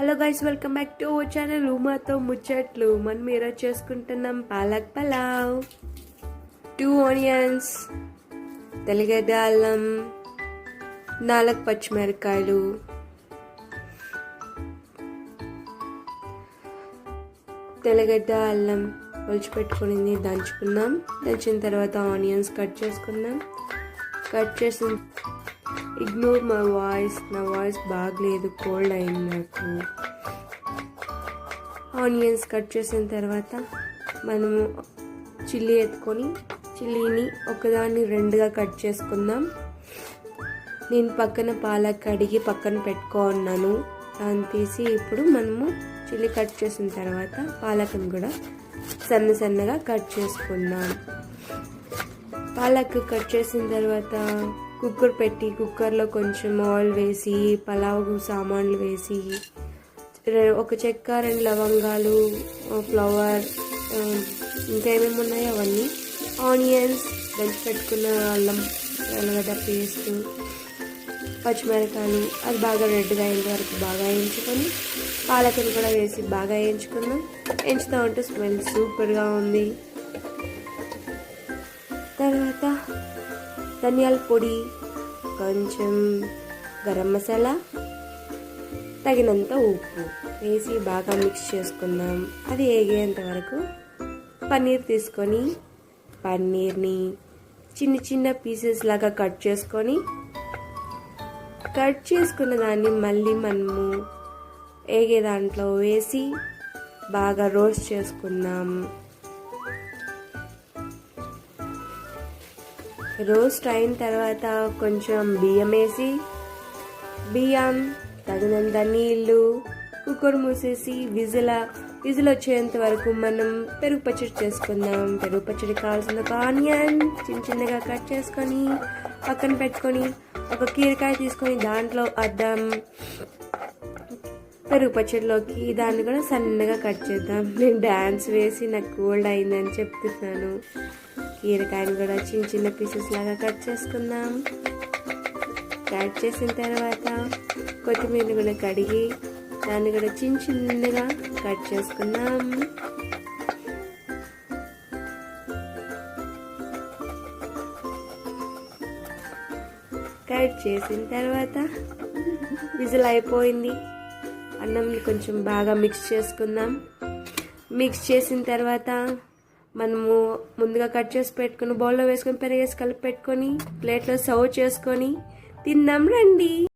Hello guys, welcome back to our channel ఉమాతో ముచ్చట్లు. మనం ఈరోజు చేసుకుంటున్నాం పాలక్ పలావ్. 2 ఆనియన్స్, తెల్లగడ్డ అల్లం, 4 పచ్చిమిరపకాయలు, తెల్లగడ్డ అల్లం ఒలిచిపెట్టుకుని దంచుకున్నాం. దంచిన తర్వాత ఆనియన్స్ కట్ చేసుకున్నాం. కట్ చేసిన ఇగ్నోర్ మై వాయిస్, నా వాయిస్ బాగలేదు, కోల్డ్ అయింది నాకు. ఆనియన్స్ కట్ చేసిన తర్వాత మనము చిల్లీ ఎత్తుకొని చిల్లీని ఒకదాన్ని 2గా కట్ చేసుకుందాం. నేను పక్కన పాలక్ కడిగి పక్కన పెట్టుకున్నాను. దాన్ని తీసి ఇప్పుడు మనము చిల్లీ కట్ చేసిన తర్వాత పాలక్ని కూడా సన్నగా కట్ చేసుకుందాం. పాలక్ కట్ చేసిన తర్వాత కుక్కర్ పెట్టి కుక్కర్లో కొంచెం ఆయిల్ వేసి పలావ్ సామాన్లు వేసి ఒక చెక్క, 2 లవంగాలు, ఫ్లవర్, ఇంకా ఏమేమి ఉన్నాయో అవన్నీ, ఆనియన్స్, దంచి పెట్టుకున్న అల్లం వెల్లిగడ్డ పేస్ట్, పచ్చిమిరపకాయలు అది బాగా రెడ్గా అయిన వరకు బాగా వేయించుకొని పాలకుని కూడా వేసి బాగా వేయించుకున్నాం. వేయించుతూ ఉంటే స్మెల్ సూపర్గా ఉంది. తర్వాత ధనియాల పొడి, కొంచెం గరం మసాలా, తగినంత ఉప్పు వేసి బాగా మిక్స్ చేసుకుందాం. అది వేగేంత వరకు పన్నీర్ తీసుకొని పన్నీర్ని చిన్న పీసెస్ లాగా కట్ చేసుకున్న దాన్ని మళ్ళీ మనము వేగే దాంట్లో వేసి బాగా రోస్ట్ చేసుకుందాం. రోస్ట్ అయిన తర్వాత కొంచెం బియ్యం వేసి బియ్యం తగినంత నీళ్ళు, కుక్కర్ మూసేసి విజిల్ వచ్చేంత వరకు మనం పెరుగు పచ్చడి చేసుకుందాం. పెరుగు పచ్చడి కావాల్సిన ఒక ఆనియన్ చిన్నగా కట్ చేసుకొని పక్కన పెట్టుకొని ఒక కీరకాయ తీసుకొని దాంట్లో అద్దం పెరుగు పచ్చడిలోకి దాన్ని కూడా సన్నగా కట్ చేద్దాం. నేను డ్యాన్స్ వేసి నాకు కోల్డ్ అయిందని చెప్తున్నాను. కీరకాయని కూడా చిన్న పీసెస్ లాగా కట్ చేసుకుందాం. కట్ చేసిన తర్వాత కొత్తిమీర కూడా కడిగి దాన్ని కూడా చిన్నగా కట్ చేసుకుందాం. కట్ చేసిన తర్వాత విజిల్ అయిపోయింది. అన్నం కొంచెం బాగా మిక్స్ చేసుకుందాం. మిక్స్ చేసిన తర్వాత మనము ముందుగా కట్ చేసి పెట్టుకుని బౌల్లో వేసుకొని పెరిగేసి కలిపి పెట్టుకొని ప్లేట్లో సర్వ్ చేసుకొని తిందాం రండి.